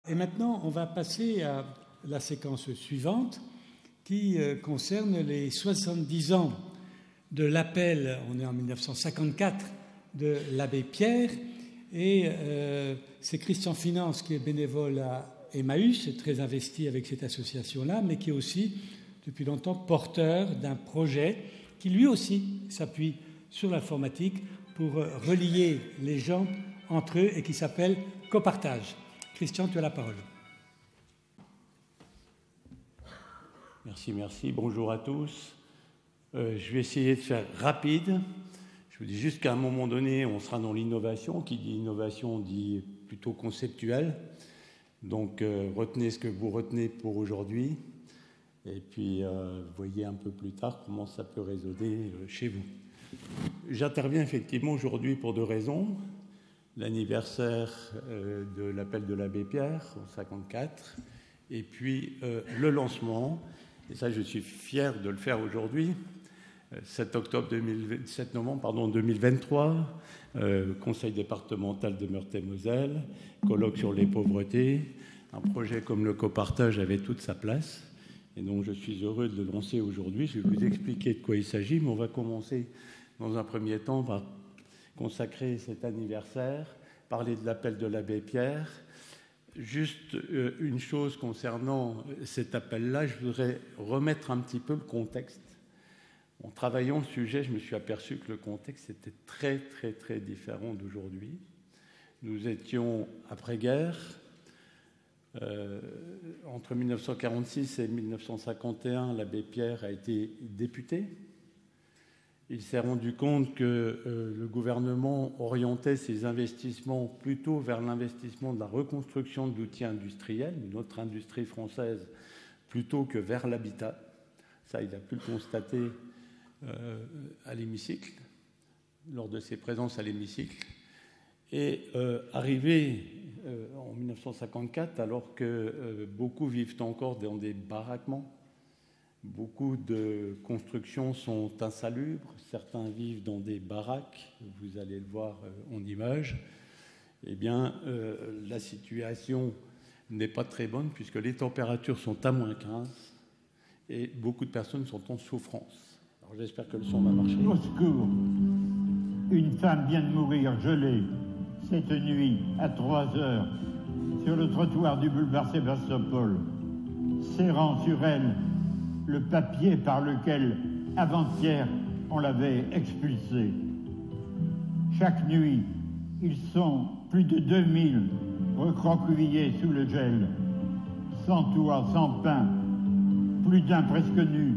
Et maintenant, on va passer à la séquence suivante qui concerne les 70 ans de l'appel, on est en 1954, de l'abbé Pierre. Et c'est Christian Finance qui est bénévole à Emmaüs, très investi avec cette association-là, mais qui est aussi, depuis longtemps, porteur d'un projet qui lui aussi s'appuie sur l'informatique pour relier les gens entre eux et qui s'appelle Copartage. Christian, tu as la parole. Merci. Bonjour à tous. Je vais essayer de faire rapide. Je vous dis juste qu'à un moment donné, on sera dans l'innovation. Qui dit innovation dit plutôt conceptuel. Donc, retenez ce que vous retenez pour aujourd'hui. Et puis, voyez un peu plus tard comment ça peut résonner chez vous. J'interviens effectivement aujourd'hui pour deux raisons. L'anniversaire de l'appel de l'abbé Pierre, en 1954, et puis le lancement, et ça je suis fier de le faire aujourd'hui, 7 novembre 2023, conseil départemental de Meurthe-et-Moselle, colloque sur les pauvretés, un projet comme le copartage avait toute sa place, et donc je suis heureux de le lancer aujourd'hui. Je vais vous expliquer de quoi il s'agit, mais on va commencer dans un premier temps par consacrer cet anniversaire, parler de l'appel de l'abbé Pierre. Juste une chose concernant cet appel-là, je voudrais remettre un petit peu le contexte. En travaillant le sujet, je me suis aperçu que le contexte était très différent d'aujourd'hui. Nous étions après-guerre. Entre 1946 et 1951, l'abbé Pierre a été député. Il s'est rendu compte que le gouvernement orientait ses investissements plutôt vers l'investissement de la reconstruction d'outils industriels, notre industrie française, plutôt que vers l'habitat. Ça, il a pu le constater à l'hémicycle, lors de ses présences à l'hémicycle. Et arrivé en 1954, alors que beaucoup vivent encore dans des baraquements, beaucoup de constructions sont insalubres, certains vivent dans des baraques, vous allez le voir en image, eh bien, la situation n'est pas très bonne puisque les températures sont à -15 et beaucoup de personnes sont en souffrance. Alors j'espère que le son va marcher. Au secours, une femme vient de mourir gelée cette nuit à 3 heures sur le trottoir du boulevard Sébastopol, serrant sur elle le papier par lequel, avant-hier, on l'avait expulsé. Chaque nuit, ils sont plus de 2000 recroquevillés sous le gel, sans toit, sans pain, plus d'un presque nu.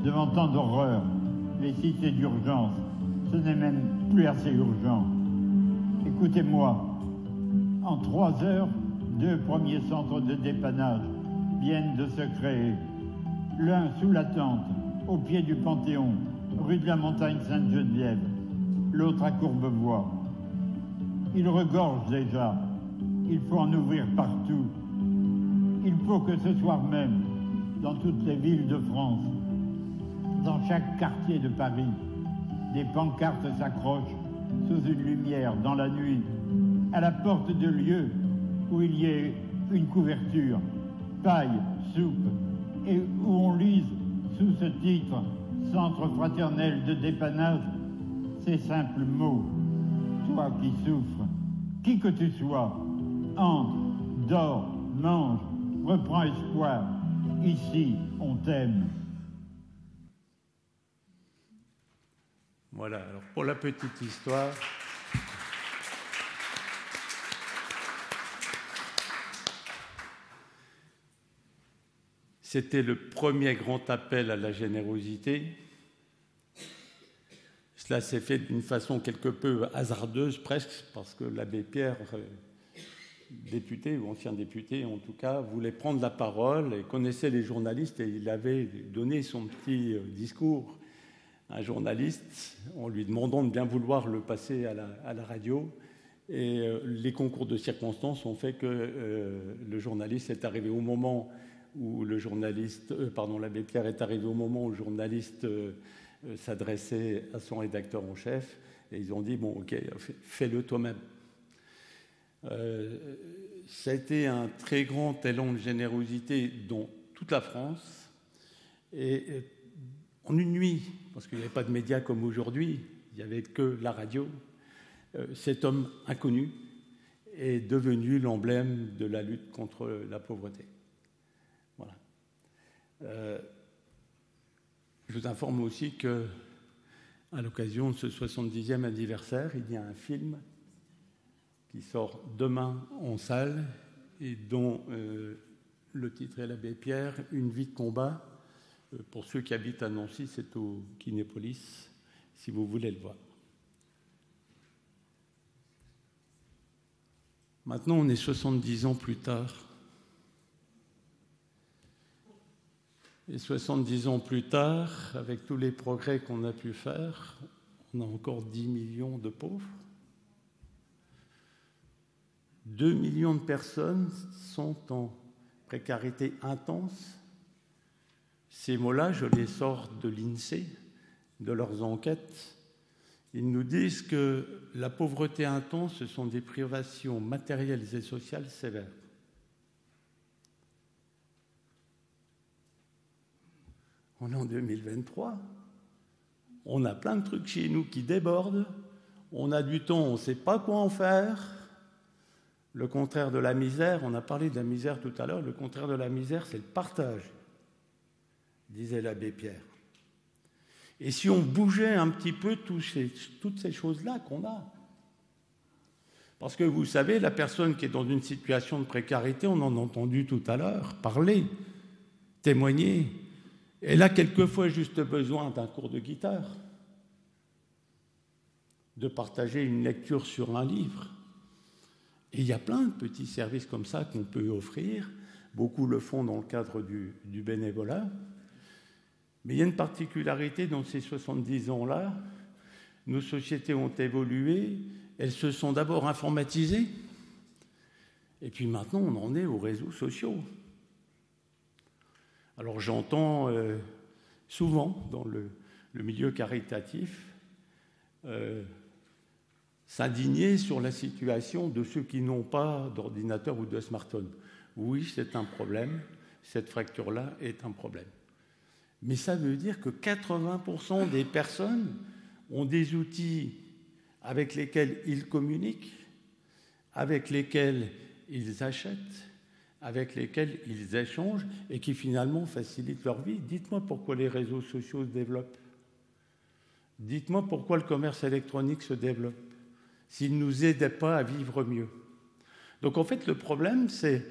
Devant tant d'horreur, les cités d'urgence, ce n'est même plus assez urgent. Écoutez-moi, en 3 heures, 2 premiers centres de dépannage viennent de se créer. L'un sous la tente, au pied du Panthéon, rue de la Montagne Sainte-Geneviève, l'autre à Courbevoie. Il regorge déjà, il faut en ouvrir partout. Il faut que ce soir même, dans toutes les villes de France, dans chaque quartier de Paris, des pancartes s'accrochent sous une lumière dans la nuit, à la porte de lieux où il y ait une couverture, paille, soupe, et où on lise sous ce titre « Centre fraternel de dépannage » ces simples mots. Toi qui souffres, qui que tu sois, entre, dors, mange, reprends espoir. Ici, on t'aime. Voilà, alors pour la petite histoire... C'était le premier grand appel à la générosité. Cela s'est fait d'une façon quelque peu hasardeuse presque, parce que l'abbé Pierre, député ou ancien député en tout cas, voulait prendre la parole et connaissait les journalistes et il avait donné son petit discours à un journaliste en lui demandant de bien vouloir le passer à la radio. Et les concours de circonstances ont fait que le journaliste est arrivé au moment où l'abbé Pierre est arrivé au moment où le journaliste s'adressait à son rédacteur en chef, et ils ont dit « Bon, ok, fais-le toi-même ». Ça a été un très grand élan de générosité dans toute la France. Et en une nuit, parce qu'il n'y avait pas de médias comme aujourd'hui, il n'y avait que la radio, cet homme inconnu est devenu l'emblème de la lutte contre la pauvreté. Voilà. Je vous informe aussi que, à l'occasion de ce 70e anniversaire, il y a un film qui sort demain en salle et dont le titre est l'Abbé Pierre, Une vie de combat. Pour ceux qui habitent à Nancy, c'est au Kinépolis, si vous voulez le voir. Maintenant, on est 70 ans plus tard. Et 70 ans plus tard, avec tous les progrès qu'on a pu faire, on a encore 10 millions de pauvres. 2 millions de personnes sont en précarité intense. Ces mots-là, je les sors de l'INSEE, de leurs enquêtes. Ils nous disent que la pauvreté intense, ce sont des privations matérielles et sociales sévères. On est en 2023. On a plein de trucs chez nous qui débordent. On a du temps, on ne sait pas quoi en faire. Le contraire de la misère, on a parlé de la misère tout à l'heure, le contraire de la misère, c'est le partage, disait l'abbé Pierre. Et si on bougeait un petit peu toutes ces choses-là qu'on a, parce que vous savez, la personne qui est dans une situation de précarité, on en a entendu tout à l'heure parler, témoigner, elle a quelquefois juste besoin d'un cours de guitare, de partager une lecture sur un livre. Et il y a plein de petits services comme ça qu'on peut offrir. Beaucoup le font dans le cadre du bénévolat. Mais il y a une particularité dans ces 70 ans-là. Nos sociétés ont évolué. Elles se sont d'abord informatisées. Et puis maintenant, on en est aux réseaux sociaux. Alors j'entends souvent dans le milieu caritatif s'indigner sur la situation de ceux qui n'ont pas d'ordinateur ou de smartphone. Oui, c'est un problème. Cette fracture-là est un problème. Mais ça veut dire que 80% des personnes ont des outils avec lesquels ils communiquent, avec lesquels ils achètent, avec lesquels ils échangent et qui finalement facilitent leur vie. Dites-moi pourquoi les réseaux sociaux se développent. Dites-moi pourquoi le commerce électronique se développe, s'il ne nous aidait pas à vivre mieux. Donc en fait, le problème, c'est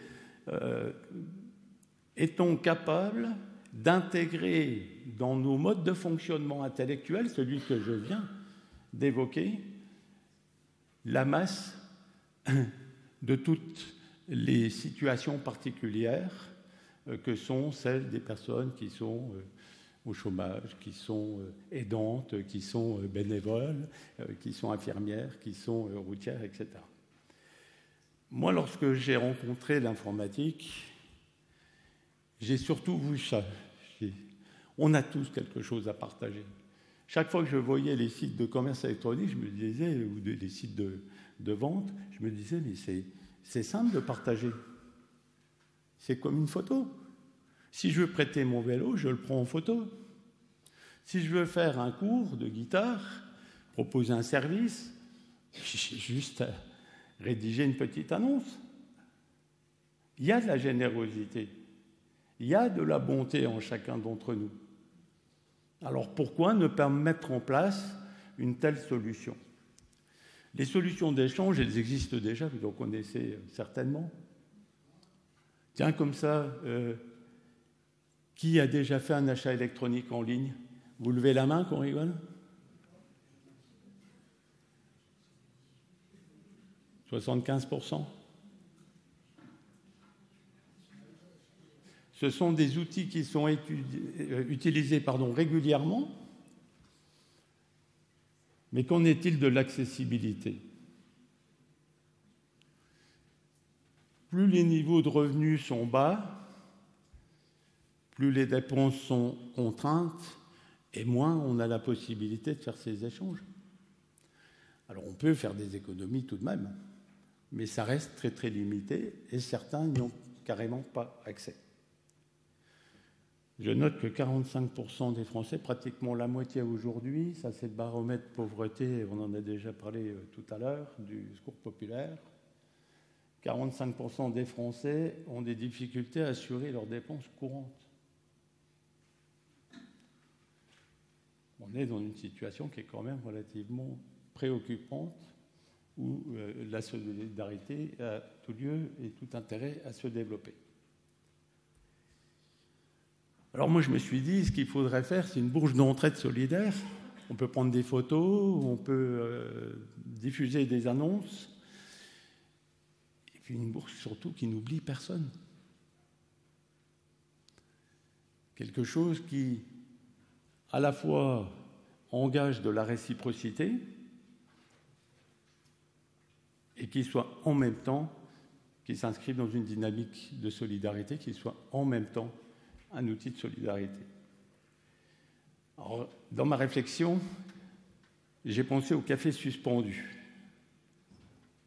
est-on capable d'intégrer dans nos modes de fonctionnement intellectuel, celui que je viens d'évoquer, la masse de toutes les situations particulières que sont celles des personnes qui sont au chômage, qui sont aidantes, qui sont bénévoles, qui sont infirmières, qui sont routières, etc. Moi, lorsque j'ai rencontré l'informatique, j'ai surtout vu ça. On a tous quelque chose à partager. Chaque fois que je voyais les sites de commerce électronique, je me disais, ou les sites de vente, je me disais, mais c'est simple de partager. C'est comme une photo. Si je veux prêter mon vélo, je le prends en photo. Si je veux faire un cours de guitare, proposer un service, j'ai juste à rédiger une petite annonce. Il y a de la générosité. Il y a de la bonté en chacun d'entre nous. Alors pourquoi ne pas mettre en place une telle solution ? Les solutions d'échange, elles existent déjà, vous en connaissez certainement. Tiens, comme ça, qui a déjà fait un achat électronique en ligne ? Vous levez la main qu'on rigole ? 75%. Ce sont des outils qui sont utilisés régulièrement. Mais qu'en est-il de l'accessibilité ? Plus les niveaux de revenus sont bas, plus les dépenses sont contraintes, et moins on a la possibilité de faire ces échanges. Alors on peut faire des économies tout de même. mais ça reste très très limité et certains n'y ont carrément pas accès. Je note que 45% des Français, pratiquement la moitié aujourd'hui, ça c'est le baromètre pauvreté, on en a déjà parlé tout à l'heure, du Secours populaire, 45% des Français ont des difficultés à assurer leurs dépenses courantes. On est dans une situation qui est quand même relativement préoccupante, où la solidarité a tout lieu et tout intérêt à se développer. Alors moi, je me suis dit, ce qu'il faudrait faire, c'est une bourse d'entraide solidaire. On peut prendre des photos, on peut diffuser des annonces, et puis une bourse surtout qui n'oublie personne. Quelque chose qui, à la fois, engage de la réciprocité et qui soit en même temps, qui s'inscrive dans une dynamique de solidarité, qui soit en même temps un outil de solidarité. Alors, dans ma réflexion, j'ai pensé au café suspendu.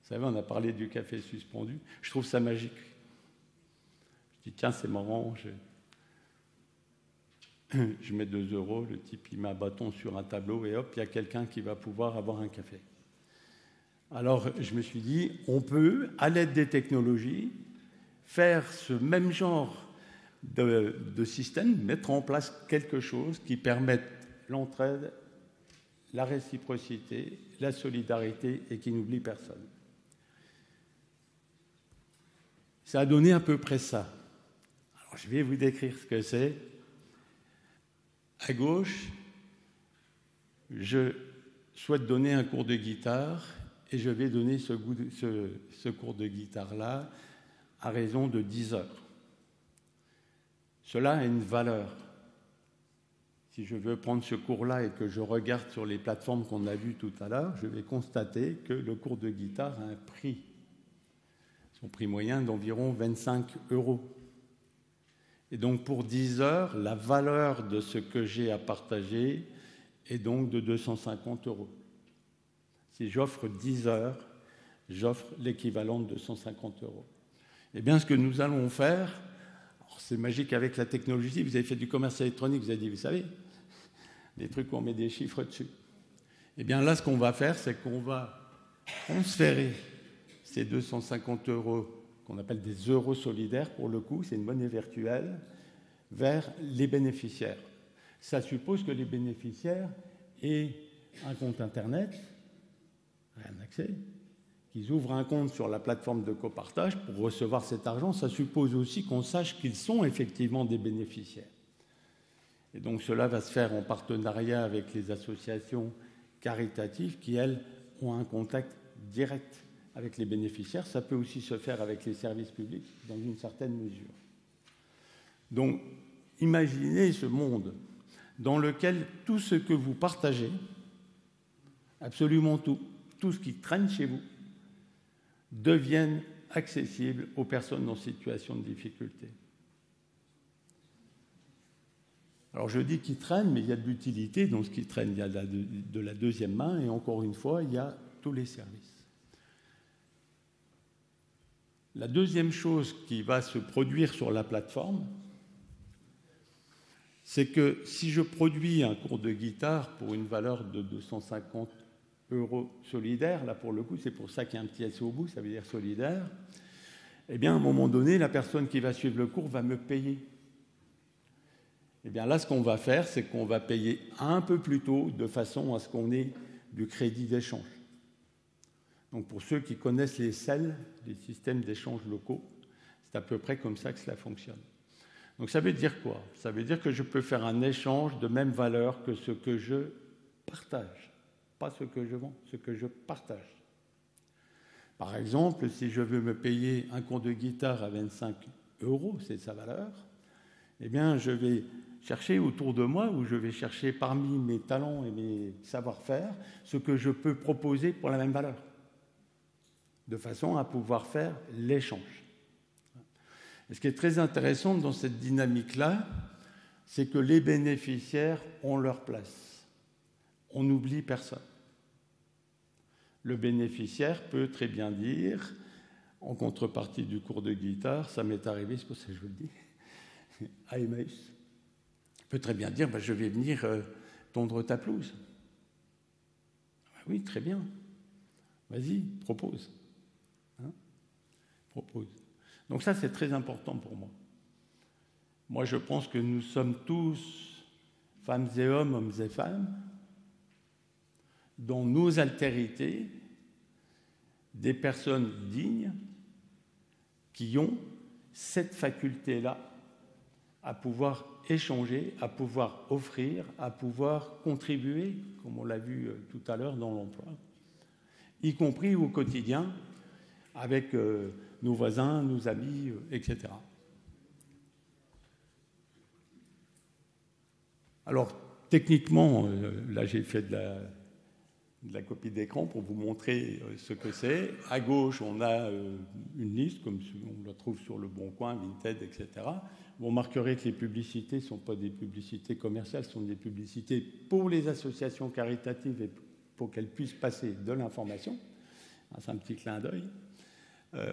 Vous savez, on a parlé du café suspendu. Je trouve ça magique. Je dis, tiens, c'est marrant, je mets 2 €, le type, il met un bâton sur un tableau et hop, il y a quelqu'un qui va pouvoir avoir un café. Alors, je me suis dit, on peut, à l'aide des technologies, faire ce même genre de système, mettre en place quelque chose qui permette l'entraide, la réciprocité, la solidarité et qui n'oublie personne. Ça a donné à peu près ça. Alors, je vais vous décrire ce que c'est. À gauche, je souhaite donner un cours de guitare et je vais donner ce cours de guitare-là à raison de 10 heures. Cela a une valeur. Si je veux prendre ce cours-là et que je regarde sur les plateformes qu'on a vues tout à l'heure, je vais constater que le cours de guitare a un prix. Son prix moyen d'environ 25 €. Et donc pour 10 heures, la valeur de ce que j'ai à partager est donc de 250 €. Si j'offre 10 heures, j'offre l'équivalent de 250 €. Eh bien, ce que nous allons faire, c'est magique avec la technologie, vous avez fait du commerce électronique, vous avez dit, vous savez, des trucs où on met des chiffres dessus. Eh bien là, ce qu'on va faire, c'est qu'on va transférer ces 250 € qu'on appelle des euros solidaires, pour le coup, c'est une monnaie virtuelle, vers les bénéficiaires. Ça suppose que les bénéficiaires aient un compte Internet, un accès, qu'ils ouvrent un compte sur la plateforme de copartage pour recevoir cet argent. Ça suppose aussi qu'on sache qu'ils sont effectivement des bénéficiaires. Et donc cela va se faire en partenariat avec les associations caritatives qui, elles, ont un contact direct avec les bénéficiaires. Ça peut aussi se faire avec les services publics dans une certaine mesure. Donc, imaginez ce monde dans lequel tout ce que vous partagez, absolument tout ce qui traîne chez vous, devienne accessible aux personnes en situation de difficulté. Alors je dis qui traîne, mais il y a de l'utilité dans ce qui traîne. Il y a de la deuxième main et encore une fois, il y a tous les services. La deuxième chose qui va se produire sur la plateforme, c'est que si je produis un cours de guitare pour une valeur de 250 € solidaire, là pour le coup, c'est pour ça qu'il y a un petit S au bout, ça veut dire solidaire, eh bien à un moment donné, la personne qui va suivre le cours va me payer. Eh bien là, ce qu'on va faire, c'est qu'on va payer un peu plus tôt, de façon à ce qu'on ait du crédit d'échange. Donc pour ceux qui connaissent les SEL, les systèmes d'échange locaux, c'est à peu près comme ça que cela fonctionne. Donc ça veut dire quoi? Ça veut dire que je peux faire un échange de même valeur que ce que je partage. Pas ce que je vends, ce que je partage. Par exemple, si je veux me payer un cours de guitare à 25 €, c'est sa valeur, eh bien je vais chercher autour de moi, ou je vais chercher parmi mes talents et mes savoir-faire, ce que je peux proposer pour la même valeur, de façon à pouvoir faire l'échange. Et ce qui est très intéressant dans cette dynamique-là, c'est que les bénéficiaires ont leur place. On n'oublie personne. Le bénéficiaire peut très bien dire en contrepartie du cours de guitare, ça m'est arrivé, c'est pour ça que je vous le dis, à Emmaüs. Je peux très bien dire, je vais venir tondre ta pelouse. Oui, très bien. Vas-y, propose. Propose. Donc ça, c'est très important pour moi. Moi, je pense que nous sommes tous, femmes et hommes et femmes, dans nos altérités, des personnes dignes qui ont cette faculté-là à pouvoir échanger, à pouvoir offrir, à pouvoir contribuer, comme on l'a vu tout à l'heure dans l'emploi, y compris au quotidien, avec nos voisins, nos amis, etc. Alors, techniquement, là j'ai fait de la copie d'écran pour vous montrer ce que c'est. À gauche, on a une liste, comme on la trouve sur Le Bon Coin, Vinted, etc. Vous remarquerez que les publicités ne sont pas des publicités commerciales, ce sont des publicités pour les associations caritatives et pour qu'elles puissent passer de l'information. C'est un petit clin d'œil.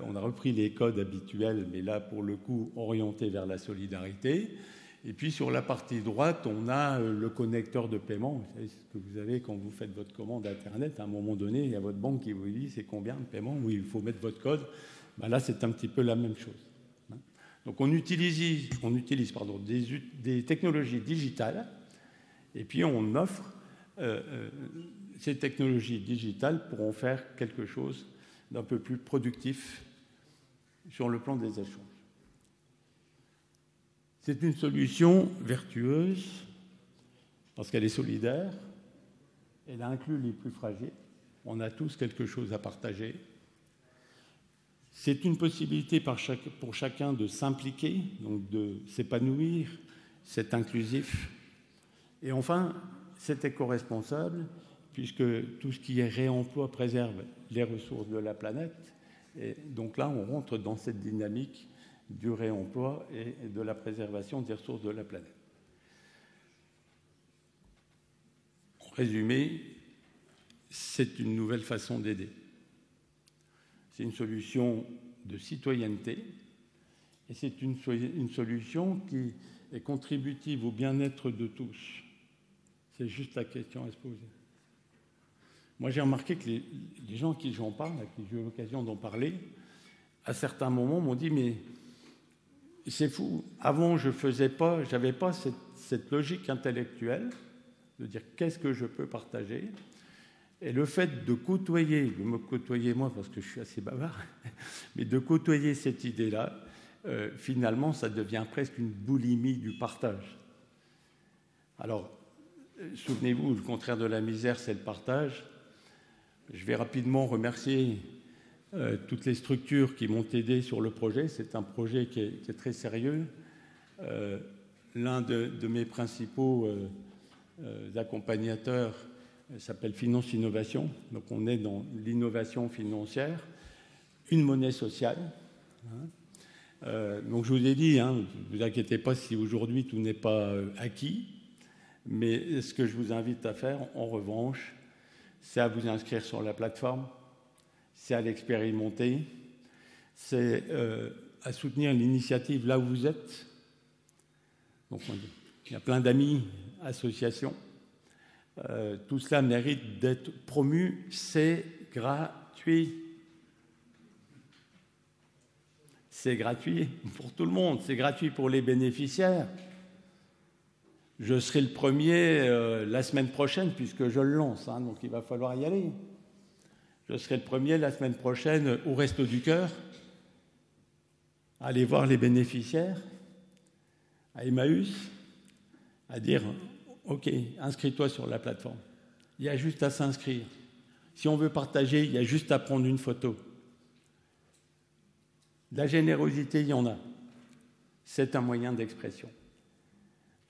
On a repris les codes habituels, mais là, pour le coup, orientés vers la solidarité. Et puis, sur la partie droite, on a le connecteur de paiement. Vous savez ce que vous avez quand vous faites votre commande Internet. À un moment donné, il y a votre banque qui vous dit c'est combien de paiement, où il faut mettre votre code. Là, c'est un petit peu la même chose. Donc, on utilise des technologies digitales et puis on offre ces technologies digitales pour en faire quelque chose d'un peu plus productif sur le plan des échanges. C'est une solution vertueuse parce qu'elle est solidaire, elle inclut les plus fragiles, on a tous quelque chose à partager. C'est une possibilité pour chacun de s'impliquer, donc de s'épanouir, c'est inclusif. Et enfin, c'est éco-responsable, puisque tout ce qui est réemploi préserve les ressources de la planète. Et donc là, on rentre dans cette dynamique du réemploi et de la préservation des ressources de la planète. En résumé, c'est une nouvelle façon d'aider. C'est une solution de citoyenneté et c'est une solution qui est contributive au bien-être de tous. C'est juste la question à se poser. Moi, j'ai remarqué que les gens à qui j'en parle, à qui j'ai eu l'occasion d'en parler, à certains moments m'ont dit « mais c'est fou, avant je n'avais pas cette logique intellectuelle de dire qu'est-ce que je peux partager ». Et le fait de côtoyer, je me côtoyer moi parce que je suis assez bavard, mais de côtoyer cette idée-là, finalement, ça devient presque une boulimie du partage. Alors, souvenez-vous, le contraire de la misère, c'est le partage. Je vais rapidement remercier toutes les structures qui m'ont aidé sur le projet. C'est un projet qui est très sérieux. L'un de mes principaux accompagnateurs s'appelle Finance Innovation. Donc on est dans l'innovation financière, une monnaie sociale. Donc je vous ai dit, ne vous inquiétez pas si aujourd'hui tout n'est pas acquis, mais ce que je vous invite à faire, en revanche, c'est à vous inscrire sur la plateforme, c'est à l'expérimenter, c'est à soutenir l'initiative là où vous êtes. Donc il y a plein d'amis, associations. Tout cela mérite d'être promu, c'est gratuit. C'est gratuit pour tout le monde, c'est gratuit pour les bénéficiaires. Je serai le premier la semaine prochaine, puisque je le lance, donc il va falloir y aller. Je serai le premier la semaine prochaine au Resto du Cœur, à aller voir les bénéficiaires, à Emmaüs, à dire... OK, inscris-toi sur la plateforme. Il y a juste à s'inscrire. Si on veut partager, il y a juste à prendre une photo. La générosité, il y en a. C'est un moyen d'expression.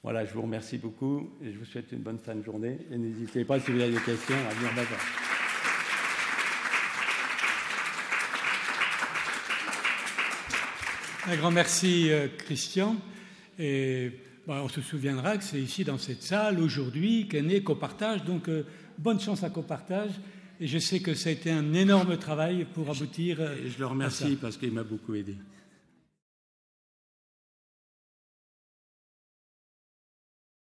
Voilà, je vous remercie beaucoup et je vous souhaite une bonne fin de journée. Et n'hésitez pas, si vous avez des questions, à venir m'avoir. Un grand merci, Christian. Et on se souviendra que c'est ici, dans cette salle, aujourd'hui, qu'est né Copartage. Donc, bonne chance à Copartage Et je sais que ça a été un énorme travail pour aboutir Et je le à ça. remercie parce qu'il m'a beaucoup aidé.